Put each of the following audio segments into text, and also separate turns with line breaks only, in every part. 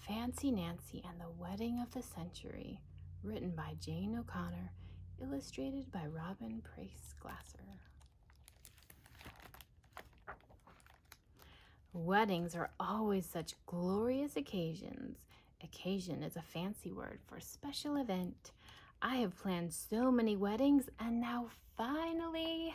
Fancy Nancy and the Wedding of the Century, written by Jane O'Connor, illustrated by Robin Price Glasser. Weddings are always such glorious occasions. Occasion is a fancy word for special event. I have planned so many weddings, and now finally,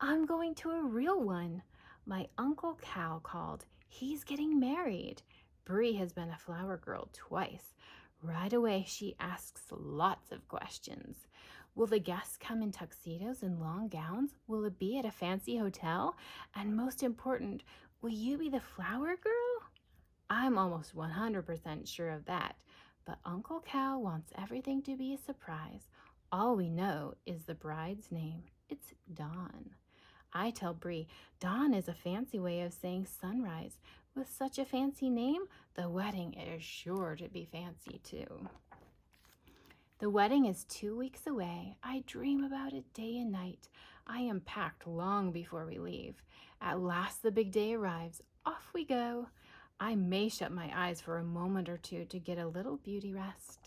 I'm going to a real one. My Uncle Cal called. He's getting married. Bree has been a flower girl twice. Right away, she asks lots of questions. Will the guests come in tuxedos and long gowns? Will it be at a fancy hotel? And most important, will you be the flower girl? I'm almost 100% sure of that, but Uncle Cal wants everything to be a surprise. All we know is the bride's name. It's Dawn. I tell Bree, Dawn is a fancy way of saying sunrise. With such a fancy name, the wedding is sure to be fancy too. The wedding is 2 weeks away. I dream about it day and night. I am packed long before we leave. At last the big day arrives. Off we go. I may shut my eyes for a moment or two to get a little beauty rest.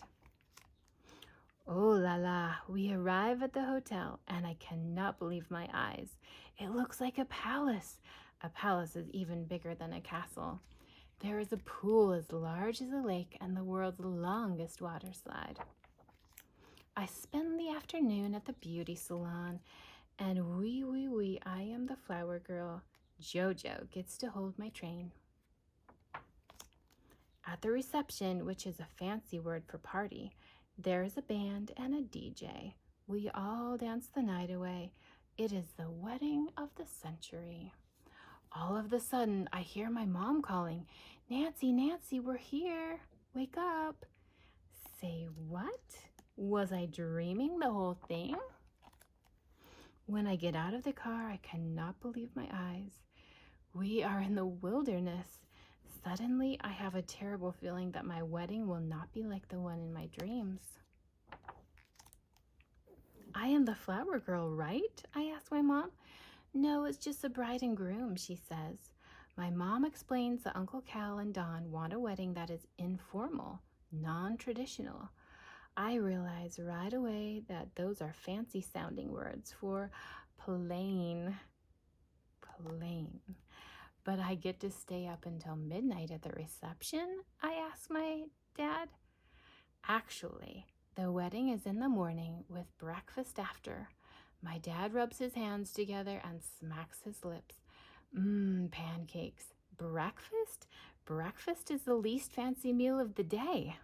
Oh la la, we arrive at the hotel, and I cannot believe my eyes. It looks like a palace. A palace is even bigger than a castle. There is a pool as large as a lake and the world's longest water slide. I spend the afternoon at the beauty salon, and I am the flower girl. Jojo gets to hold my train. At the reception, which is a fancy word for party, there is a band and a DJ. We all dance the night away. It is the wedding of the century. All of a sudden, I hear my mom calling, Nancy, Nancy, we're here. Wake up. Say what? Was I dreaming the whole thing? When I get out of the car, I cannot believe my eyes. We are in the wilderness. Suddenly, I have a terrible feeling that my wedding will not be like the one in my dreams. I am the flower girl, right? I ask my mom. No, it's just the bride and groom, she says. My mom explains that Uncle Cal and Dawn want a wedding that is informal, non-traditional. I realize right away that those are fancy sounding words for plain. Plain. But I get to stay up until midnight at the reception? I ask my dad. Actually, the wedding is in the morning with breakfast after. My dad rubs his hands together and smacks his lips. Pancakes. Breakfast? Breakfast is the least fancy meal of the day.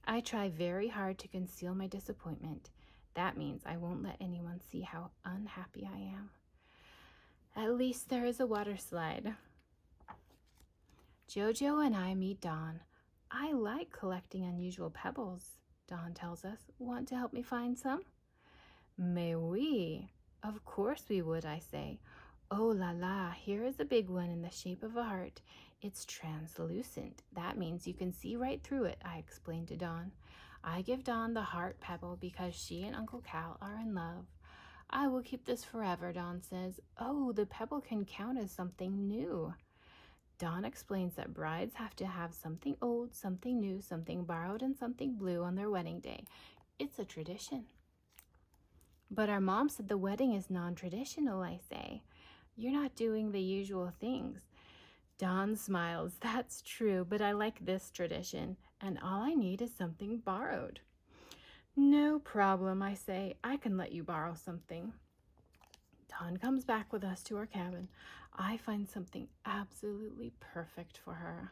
I try very hard to conceal my disappointment. That means I won't let anyone see how unhappy I am. At least there is a water slide. Jojo and I meet Dawn. I like collecting unusual pebbles, Dawn tells us. Want to help me find some? Mais oui. Of course we would, I say. Oh la la, here is a big one in the shape of a heart. It's translucent. That means you can see right through it, I explain to Dawn. I give Dawn the heart pebble because she and Uncle Cal are in love. I will keep this forever, Dawn says. Oh, the pebble can count as something new. Dawn explains that brides have to have something old, something new, something borrowed, and something blue on their wedding day. It's a tradition. But our mom said the wedding is non-traditional, I say. You're not doing the usual things. Dawn smiles. That's true, but I like this tradition, and all I need is something borrowed. No problem, I say. I can let you borrow something. Dawn comes back with us to our cabin. I find something absolutely perfect for her.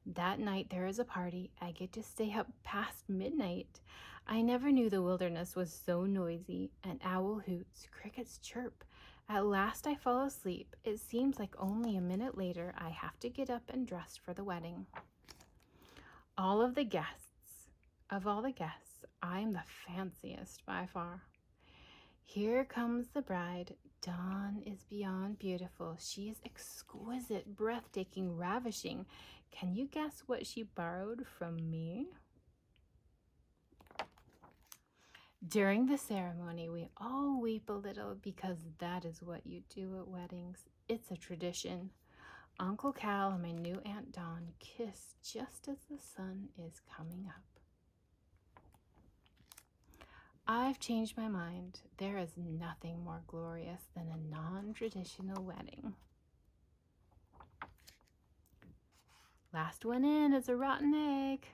That night there is a party. I get to stay up past midnight. I never knew the wilderness was so noisy. An owl hoots, crickets chirp. At last I fall asleep. It seems like only a minute later I have to get up and dress for the wedding. Of all the guests, I am the fanciest by far. Here comes the bride. Dawn is beyond beautiful. She is exquisite, breathtaking, ravishing. Can you guess what she borrowed from me? During the ceremony, we all weep a little because that is what you do at weddings. It's a tradition. Uncle Cal and my new Aunt Dawn kiss just as the sun is coming up. I've changed my mind. There is nothing more glorious than a non-traditional wedding. Last one in is a rotten egg.